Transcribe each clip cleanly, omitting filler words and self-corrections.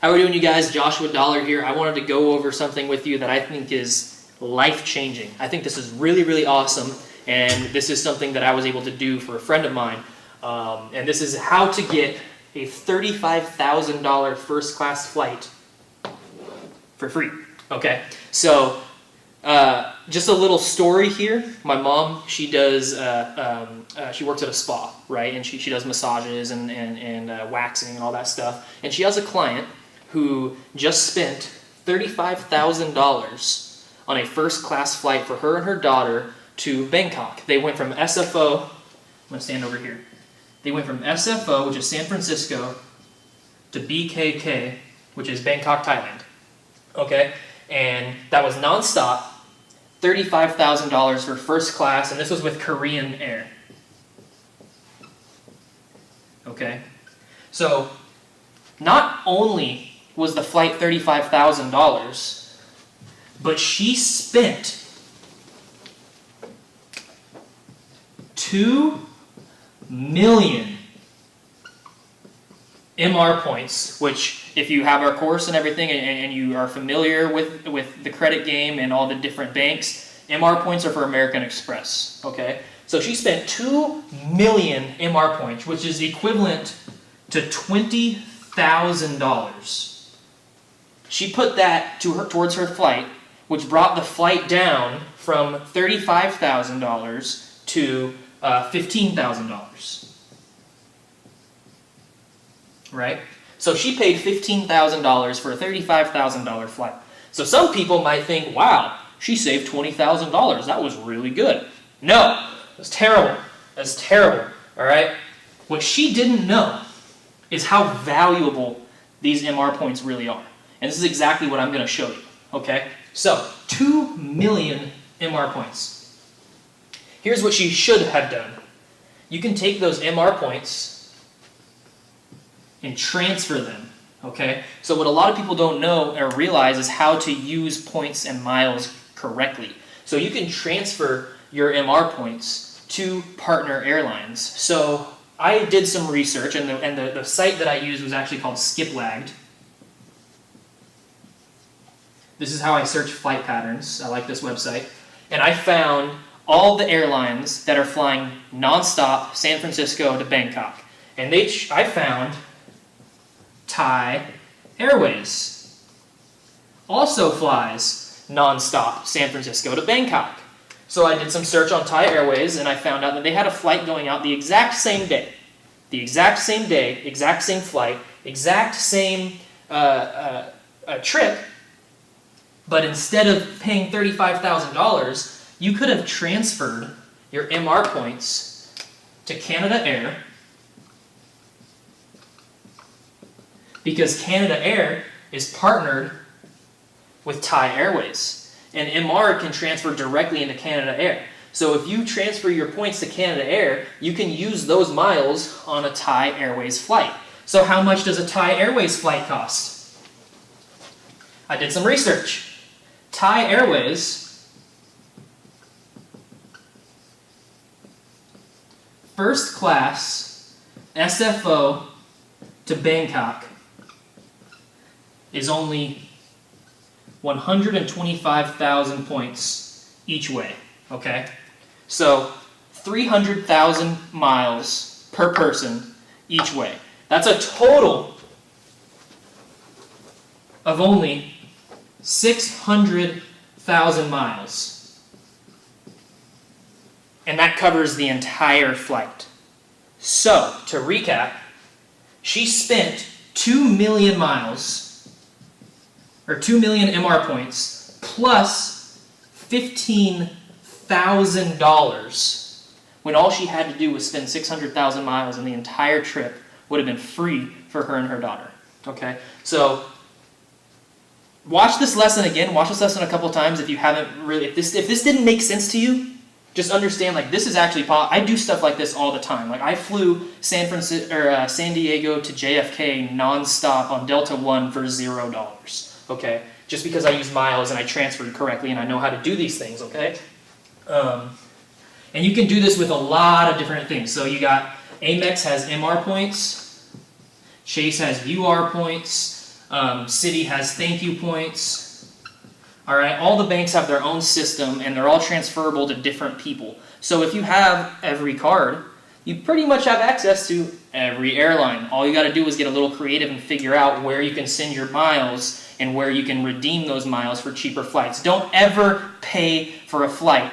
How are we doing, you guys? Joshua Dollar here. I wanted to go over something with you that I think is life-changing. I think this is really, really awesome, and this is something that I was able to do for a friend of mine. And this is how to get a $35,000 first-class flight for free. Okay, so just a little story here. My mom, she does, she works at a spa, right? And she does massages and waxing and all that stuff. And she has a client who just spent $35,000 on a first-class flight for her and her daughter to Bangkok. They went from SFO, I'm going to stand over here. They went from SFO, which is San Francisco, to BKK, which is Bangkok, Thailand. Okay? And that was nonstop, $35,000 for first class, and this was with Korean Air. Okay? So, not only was the flight $35,000, but she spent 2 million MR points, which if you have our course and everything and you are familiar with the credit game and all the different banks, MR points are for American Express, okay? So she spent 2 million MR points, which is equivalent to $20,000. She put that towards her flight, which brought the flight down from $35,000 to $15,000. Right? So she paid $15,000 for a $35,000 flight. So some people might think, wow, she saved $20,000. That was really good. No, that's terrible. That's terrible. All right? What she didn't know is how valuable these MR points really are. And this is exactly what I'm going to show you. Okay? So, 2 million MR points. Here's what she should have done. You can take those MR points and transfer them, okay? So what a lot of people don't know or realize is how to use points and miles correctly. So you can transfer your MR points to partner airlines. So I did some research, and the site that I used was actually called SkipLagged. This is how I search flight patterns. I like this website. And I found all the airlines that are flying nonstop San Francisco to Bangkok. And I found Thai Airways also flies nonstop San Francisco to Bangkok. So I did some search on Thai Airways, and I found out that they had a flight going out the exact same day. The exact same day, exact same flight, exact same trip, but instead of paying $35,000, you could have transferred your MR points to Canada Air, because Canada Air is partnered with Thai Airways, and MR can transfer directly into Canada Air. So if you transfer your points to Canada Air, you can use those miles on a Thai Airways flight. So how much does a Thai Airways flight cost? I did some research. Thai Airways, first class, SFO to Bangkok, is only 125,000 points each way, okay? So 300,000 miles per person each way. That's a total of only 600,000 miles. And that covers the entire flight. So, to recap, she spent 2 million miles, or 2 million MR points, plus $15,000, when all she had to do was spend 600,000 miles, and the entire trip would have been free for her and her daughter. Okay? So, watch this lesson again. Watch this lesson a couple times if you haven't really. If this didn't make sense to you, just understand, like, this is actually I do stuff like this all the time. Like, I flew San Diego to JFK nonstop on Delta One for $0. Okay, just because I use miles and I transferred correctly and I know how to do these things. Okay, and you can do this with a lot of different things. So you got Amex has MR points, Chase has UR points. Citi has thank you points. All right, all the banks have their own system, and they're all transferable to different people. So if you have every card, you pretty much have access to every airline. All you got to do is get a little creative and figure out where you can send your miles and where you can redeem those miles for cheaper flights. Don't ever pay for a flight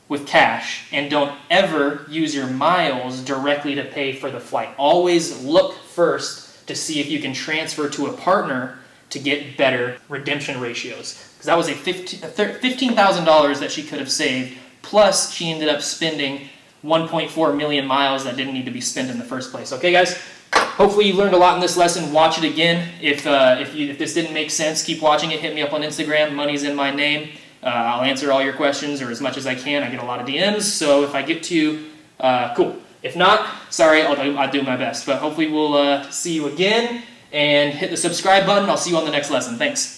with cash, and don't ever use your miles directly to pay for the flight. Always look first to see if you can transfer to a partner to get better redemption ratios. Because that was a $15,000 that she could have saved, plus she ended up spending 1.4 million miles that didn't need to be spent in the first place. Okay, guys? Hopefully you learned a lot in this lesson. Watch it again. If this didn't make sense, keep watching it. Hit me up on Instagram. Money's in my name. I'll answer all your questions, or as much as I can. I get a lot of DMs, so if I get to you, cool. If not, sorry, I'll do my best. But hopefully we'll see you again, and hit the subscribe button. I'll see you on the next lesson. Thanks.